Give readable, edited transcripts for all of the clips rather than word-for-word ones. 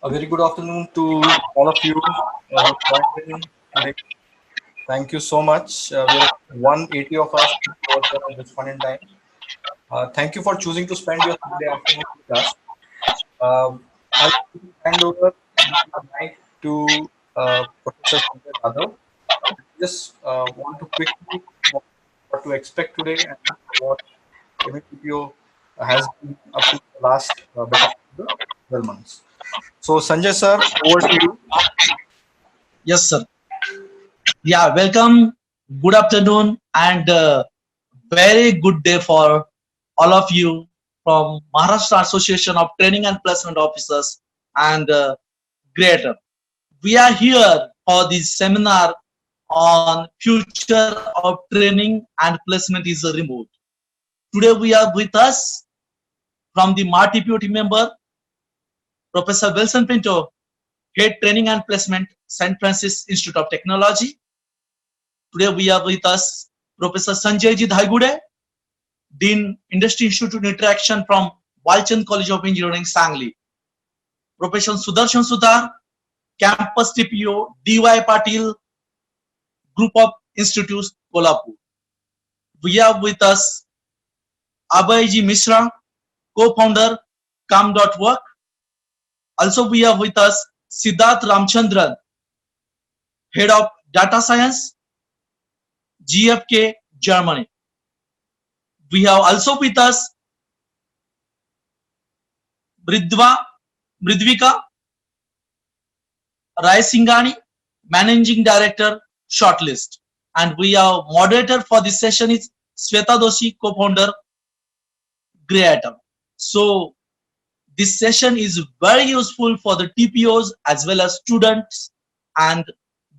A very good afternoon to all of you who joined in today. Thank you so much. We are 180 of us over here at this point in time. Thank you for choosing to spend your Sunday afternoon with us. I'll hand over the mic to Professor Sanjay Yadav. Just want to quickly what to expect today and what MAPPO has been up to the last better part of the 12 months. So Sanjay sir, over to you. Yes, sir. Yeah, welcome. Good afternoon and very good day for all of you from Maharashtra Association of Training and Placement Officers and Greater. We are here for this seminar on future of training and placement is remote. Today we are with us from the MARTPO team member, Professor Wilson Pinto, Head Training and Placement, St. Francis Institute of Technology. Today we are with us Professor Sanjay Ji Dhaigude, Dean Industry Institute Interaction from Walchand College of Engineering, Sangli. Professor Sudarshan Sudhar, Campus TPO, DY Patil, Group of Institutes, Kolhapur. We have with us Abhay Ji Mishra, co-founder, Calm.work. Also we have with us Siddharth Ramchandran, Head of Data Science, GFK, Germany. We have also with us Mridvika Rai Singhani, Managing Director, Shortlist. And we have moderator for this session is Sweta Doshi, co-founder, Grey Atom. So this session is very useful for the TPOs as well as students, and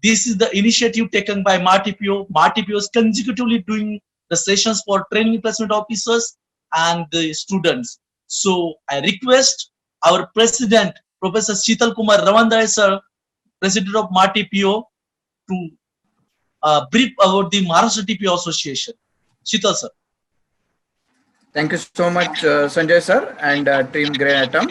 this is the initiative taken by MARTPO. MARTPO is consecutively doing the sessions for training placement officers and the students. So I request our president, Professor Sheetal Kumar Ravandare sir, president of MARTPO, to brief about the Maharashtra TPO Association. Sheetal sir. Thank you so much, Sanjay sir and Team Grey Atom.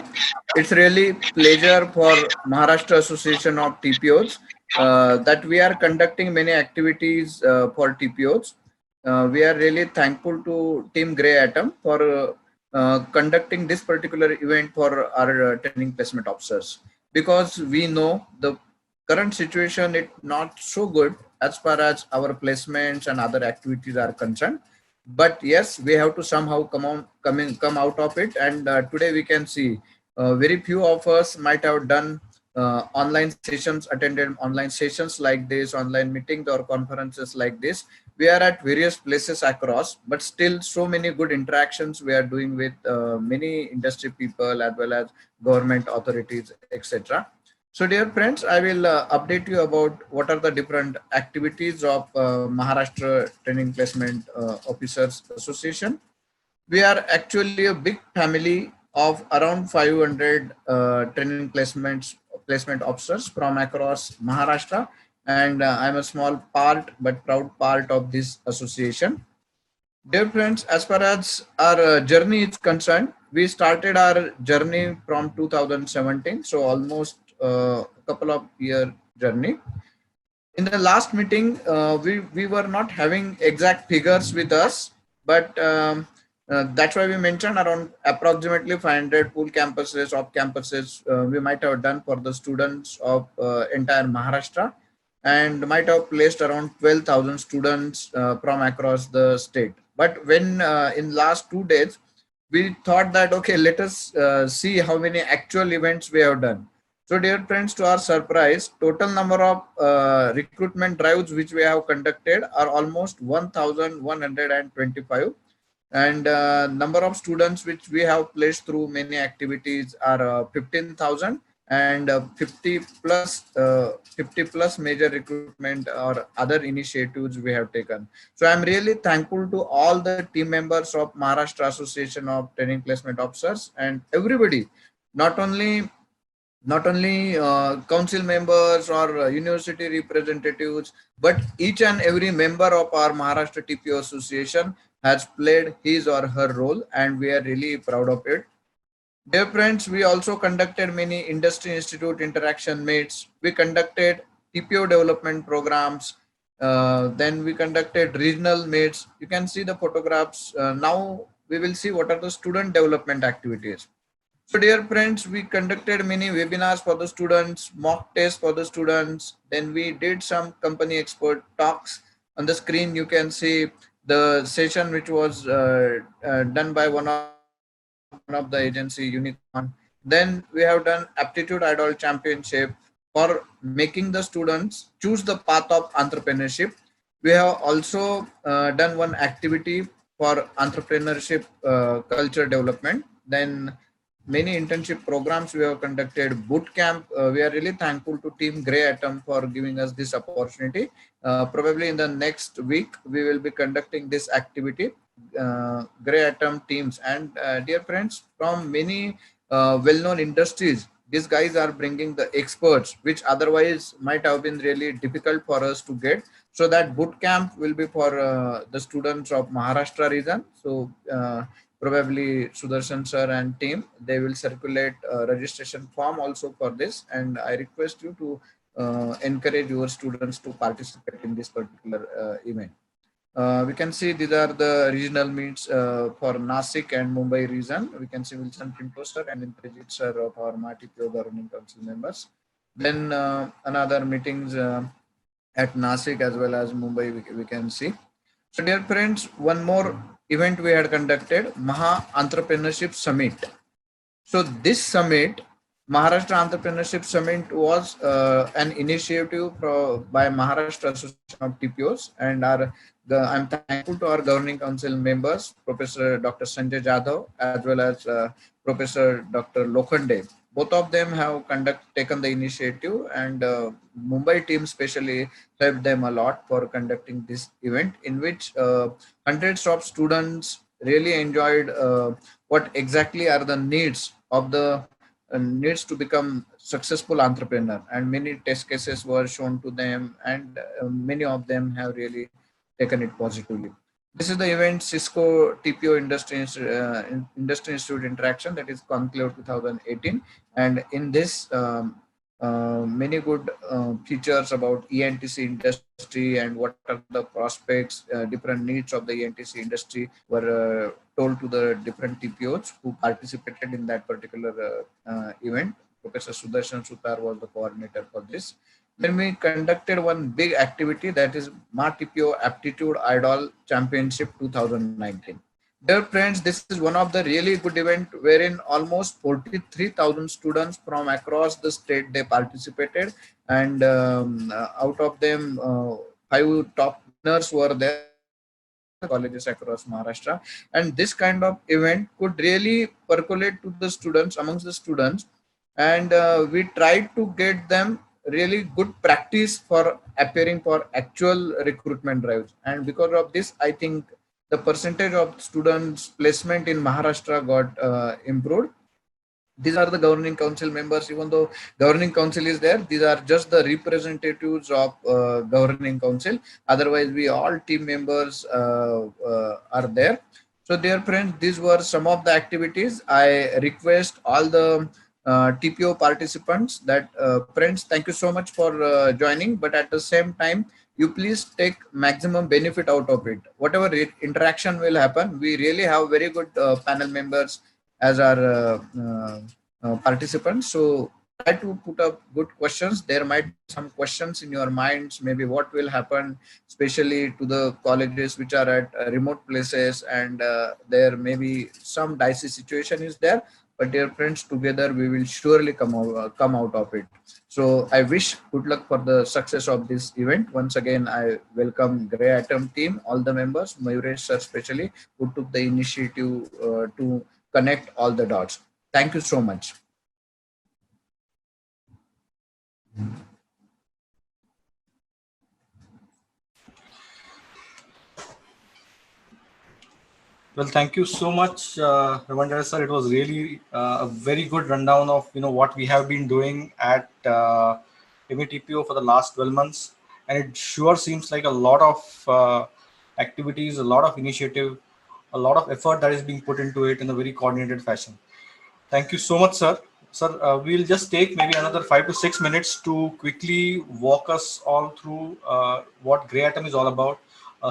It's really pleasure for Maharashtra Association of TPOs that we are conducting many activities for TPOs. We are really thankful to Team Grey Atom for conducting this particular event for our training placement officers, because we know the current situation is not so good as far as our placements and other activities are concerned. But yes, we have to somehow come out of it, and today we can see very few of us might have done online sessions, attended online sessions like this, online meetings or conferences like this. We are at various places across, but still so many good interactions we are doing with many industry people as well as government authorities, etc. So dear friends, I will update you about what are the different activities of Maharashtra Training Placement Officers Association. We are actually a big family of around 500 training placement officers from across Maharashtra, and I'm a small part but proud part of this association. Dear friends, as far as our journey is concerned, we started our journey from 2017, so almost a couple of year journey. In the last meeting, we were not having exact figures with us, but that's why we mentioned around approximately 500 pool campuses, off campuses we might have done for the students of entire Maharashtra, and might have placed around 12,000 students from across the state. But when in last 2 days, we thought that, okay, let us see how many actual events we have done. So dear friends, to our surprise, total number of recruitment drives which we have conducted are almost 1,125, and number of students which we have placed through many activities are 15,000, and 50 plus major recruitment or other initiatives we have taken. So I'm really thankful to all the team members of Maharashtra Association of Training Placement Officers and everybody, not only council members or university representatives, but each and every member of our Maharashtra TPO Association has played his or her role, and we are really proud of it. Dear friends, we also conducted many industry institute interaction meets. We conducted TPO development programs. Then we conducted regional meets. You can see the photographs. Now we will see what are the student development activities. So dear friends, we conducted many webinars for the students, mock tests for the students. Then we did some company expert talks. On the screen, you can see the session which was done by one of the agency, Unicorn. Then we have done Aptitude Idol Championship for making the students choose the path of entrepreneurship. We have also done one activity for entrepreneurship culture development. Then many internship programs we have conducted, boot camp. We are really thankful to Team Grey Atom for giving us this opportunity. Probably in the next week we will be conducting this activity, Grey Atom teams. And dear friends, from many well-known industries, these guys are bringing the experts which otherwise might have been really difficult for us to get. So that boot camp will be for the students of Maharashtra region. So probably Sudarshan sir and team, they will circulate a registration form also for this, and I request you to encourage your students to participate in this particular event. We can see these are the regional meets for Nasik and Mumbai region. We can see Wilson Pinto sir and Indrajit sir of our MATPO governing council members. Then another meetings at Nasik as well as Mumbai we can see. So dear friends, one more event we had conducted, Maha Entrepreneurship Summit. So this summit, Maharashtra Entrepreneurship Summit, was an initiative by Maharashtra Association of TPOs, and I'm thankful to our governing council members, Professor Dr. Sanjay Jadhav, as well as Professor Dr. Lokhande. Both of them have taken the initiative, and Mumbai team especially helped them a lot for conducting this event, in which hundreds of students really enjoyed what exactly are the needs of the needs to become successful entrepreneur, and many test cases were shown to them, and many of them have really taken it positively. This is the event Cisco TPO Industry Institute Interaction, that is Conclave 2018, and in this many good features about ENTC industry and what are the prospects, different needs of the ENTC industry were told to the different TPOs who participated in that particular event. Professor Sudarshan Sutar was the coordinator for this. Then we conducted one big activity, that is MATPO Aptitude Idol Championship 2019. Dear friends, this is one of the really good event wherein almost 43,000 students from across the state they participated, and out of them 5 top winners were there, colleges across Maharashtra. And this kind of event could really percolate to the students, amongst the students, and we tried to get them really good practice for appearing for actual recruitment drives. And because of this, I think the percentage of students placement in Maharashtra got improved. These are the governing council members. Even though governing council is there, these are just the representatives of governing council. Otherwise, we all team members are there. So dear friends, these were some of the activities. I request all the TPO participants that friends, thank you so much for joining, but at the same time, you please take maximum benefit out of it. Whatever interaction will happen, we really have very good panel members as our participants. So try to put up good questions. There might be some questions in your minds, maybe what will happen, especially to the colleges which are at remote places, and there may be some dicey situation is there. But dear friends, together we will surely come out of it. So I wish good luck for the success of this event. Once again, I welcome Grey Atom team, all the members, Mayuresh sir especially, who took the initiative to connect all the dots. Thank you so much. Well, thank you so much, Ramandara sir. It was really a very good rundown of what we have been doing at METPO for the last 12 months, and it sure seems like a lot of activities, a lot of initiative, a lot of effort that is being put into it in a very coordinated fashion. Thank you so much, sir. Sir, we'll just take maybe another 5 to 6 minutes to quickly walk us all through what Grey Atom is all about.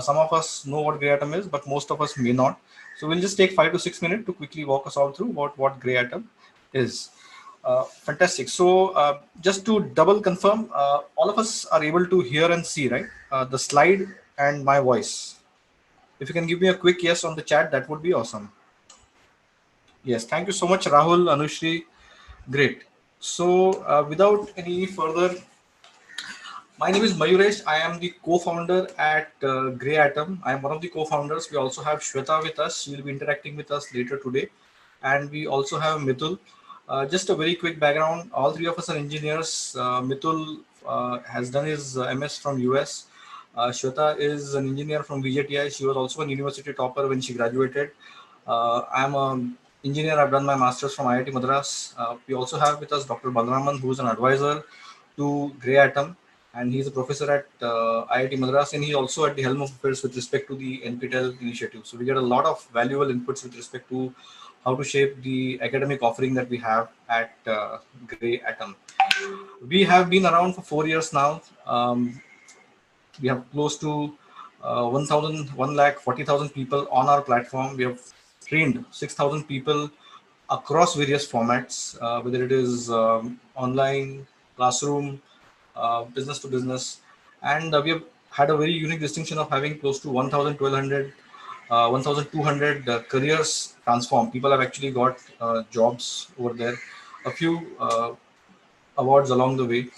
Some of us know what Grey Atom is, but most of us may not. So we'll just take 5 to 6 minutes to quickly walk us all through what Grey Atom is. Fantastic. So just to double confirm, all of us are able to hear and see, right? The slide and my voice. If you can give me a quick yes on the chat, that would be awesome. Yes, thank you so much, Rahul, Anushri. Great. So, without any further, my name is Mayuresh. I am the co-founder at Grey Atom. I am one of the co-founders. We also have Shweta with us. She will be interacting with us later today. And we also have Mithul. Just a very quick background. All three of us are engineers. Mithul has done his MS from US. Shweta is an engineer from VJTI. She was also an university topper when she graduated. I'm an engineer. I've done my master's from IIT Madras. We also have with us Dr. Balraman, who is an advisor to Grey Atom, and he's a professor at IIT Madras, and he's also at the helm of affairs with respect to the NPTEL initiative. So we get a lot of valuable inputs with respect to how to shape the academic offering that we have at Grey Atom. We have been around for 4 years now. We have close to 1,40,000 people on our platform. We have trained 6,000 people across various formats, whether it is online, classroom, business to business. And we have had a very unique distinction of having close to 1,200 careers transformed. People have actually got jobs over there. A few awards along the way.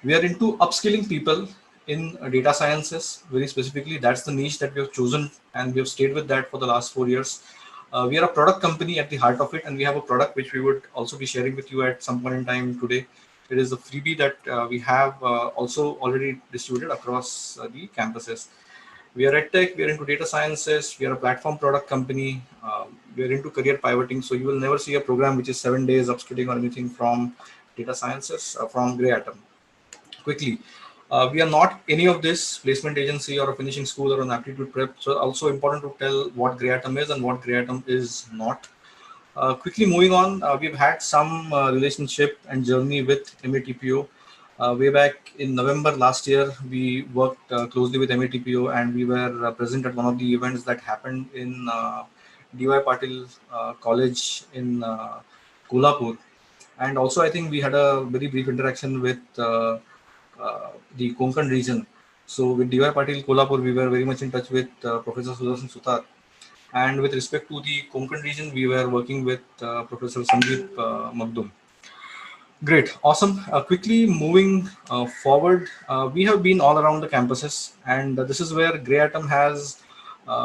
We are into upskilling people in data sciences very specifically. That's the niche that we have chosen, and we have stayed with that for the last 4 years. We are a product company at the heart of it, and we have a product which we would also be sharing with you at some point in time today. It is a freebie that we have also already distributed across the campuses. We are EdTech, we are into data sciences, we are a platform product company, we are into career pivoting. So you will never see a program which is 7 days upskilling or anything from data sciences from Grey Atom. Quickly, we are not any of this placement agency or a finishing school or an aptitude prep. So also important to tell what Grey Atom is and what Grey Atom is not. Quickly moving on, we've had some relationship and journey with MATPO. Way back in November last year, we worked closely with MATPO, and we were present at one of the events that happened in DY Patil College in Kolhapur. And also, I think we had a very brief interaction with the Konkan region. So with DY Patil Kolhapur, we were very much in touch with Professor Sudarshan Sutar. And with respect to the Konkan region, we were working with Professor Sandeep Magdum. Great, awesome. Quickly moving forward, we have been all around the campuses, and this is where Grey Atom has.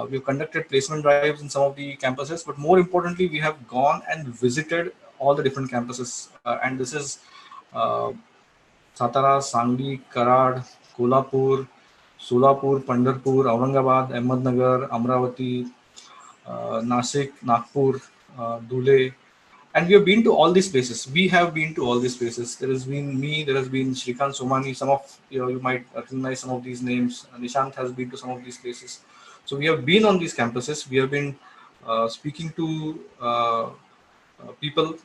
We've conducted placement drives in some of the campuses, but more importantly, we have gone and visited all the different campuses. And this is Satara, Sangli, Karad, Kolhapur, Solapur, Pandharpur, Aurangabad, Ahmednagar, Amravati, Nasik, Nagpur, Dhule, and we have been to all these places. We have been to all these places. There has been me, there has been Shrikant Somani. Some of you might recognize some of these names. Nishant has been to some of these places. So we have been on these campuses. We have been speaking to people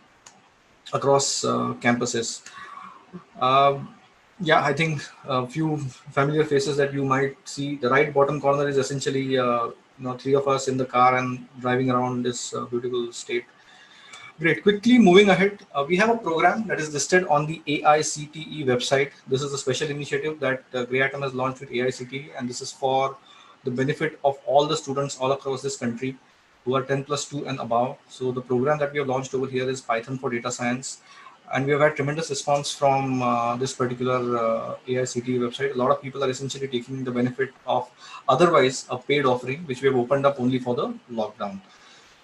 across campuses. Yeah, I think a few familiar faces that you might see. The right bottom corner is essentially three of us in the car and driving around this beautiful state. Great. Quickly moving ahead, we have a program that is listed on the AICTE website. This is a special initiative that Grey Atom has launched with AICTE, and this is for the benefit of all the students all across this country who are 10+2 and above. So the program that we have launched over here is Python for Data Science, and we have had tremendous response from this particular AICTE website. A lot of people are essentially taking the benefit of otherwise a paid offering, which we have opened up only for the lockdown.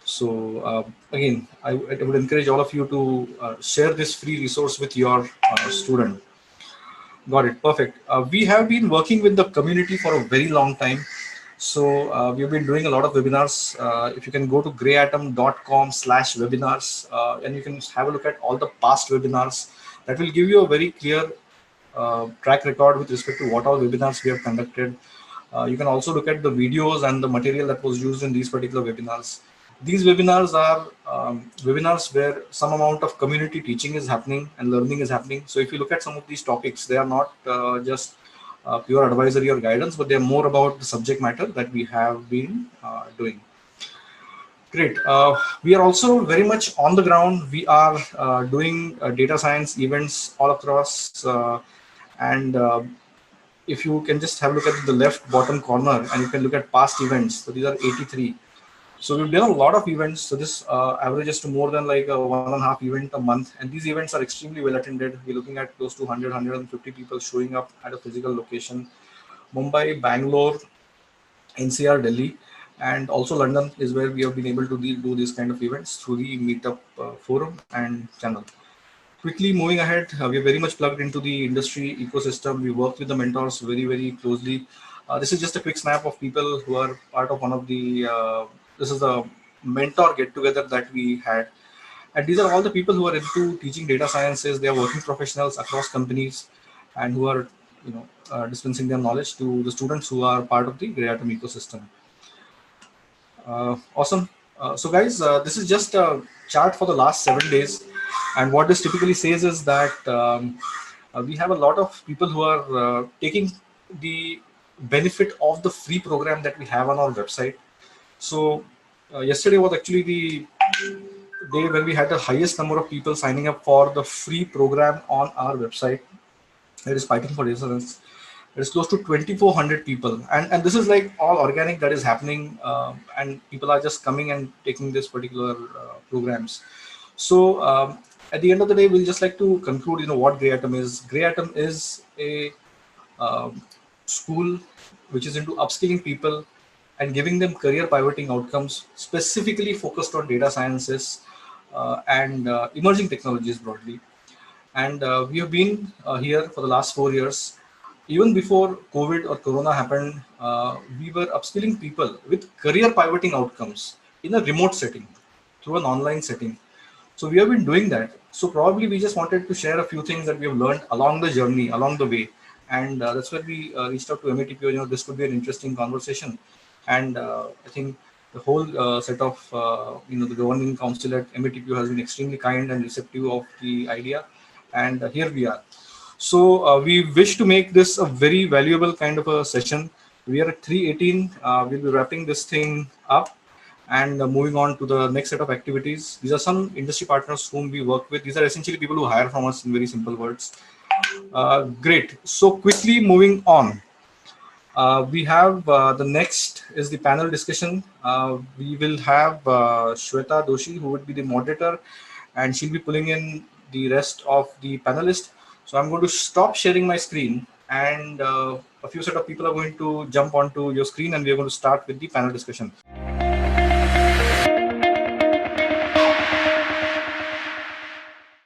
So again, I would encourage all of you to share this free resource with your student. Got it. Perfect. We have been working with the community for a very long time. So we've been doing a lot of webinars. If you can go to greyatom.com/webinars, and you can have a look at all the past webinars. That will give you a very clear track record with respect to what all webinars we have conducted. You can also look at the videos and the material that was used in these particular webinars. These webinars are webinars where some amount of community teaching is happening and learning is happening. So if you look at some of these topics, they are not just pure advisory or guidance, but they're more about the subject matter that we have been doing. Great. We are also very much on the ground. We are doing data science events all across. And if you can just have a look at the left bottom corner and you can look at past events. So these are 83. So we've done a lot of events. So this averages to more than like a 1.5 event a month. And these events are extremely well attended. We're looking at close to 100, 150 people showing up at a physical location. Mumbai, Bangalore, NCR, Delhi, and also London is where we have been able to do these kind of events through the Meetup forum and channel. Quickly moving ahead, we are very much plugged into the industry ecosystem. We work with the mentors very, very closely. This is just a quick snap of people who are part of one of the, this is the mentor get together that we had. And these are all the people who are into teaching data sciences. They are working professionals across companies and who are, dispensing their knowledge to the students who are part of the Grey Atom ecosystem. Awesome. So guys, this is just a chart for the last 7 days. And what this typically says is that we have a lot of people who are taking the benefit of the free program that we have on our website. So yesterday was actually the day when we had the highest number of people signing up for the free program on our website. It is Python for Data Science. It is close to 2,400 people, and this is like all organic that is happening, and people are just coming and taking this particular programs. So at the end of the day, we'll just like to conclude, what Grey Atom is. Grey Atom is a school which is into upskilling people and giving them career pivoting outcomes, specifically focused on data sciences and emerging technologies broadly. And we have been here for the last 4 years. Even before COVID or Corona happened, we were upskilling people with career pivoting outcomes in a remote setting through an online setting. So we have been doing that. So probably we just wanted to share a few things that we have learned along the journey, along the way. And that's where we reached out to MATPO. This could be an interesting conversation. And I think the whole set of, the governing council at MATPO has been extremely kind and receptive of the idea. And here we are. So we wish to make this a very valuable kind of a session. We are at 3:18. We'll be wrapping this thing up and moving on to the next set of activities. These are some industry partners whom we work with. These are essentially people who hire from us in very simple words. Great. So quickly moving on. We have the next is the panel discussion. We will have Shweta Doshi, who would be the moderator, and she'll be pulling in the rest of the panelists. So I'm going to stop sharing my screen, and a few set of people are going to jump onto your screen, and we're going to start with the panel discussion.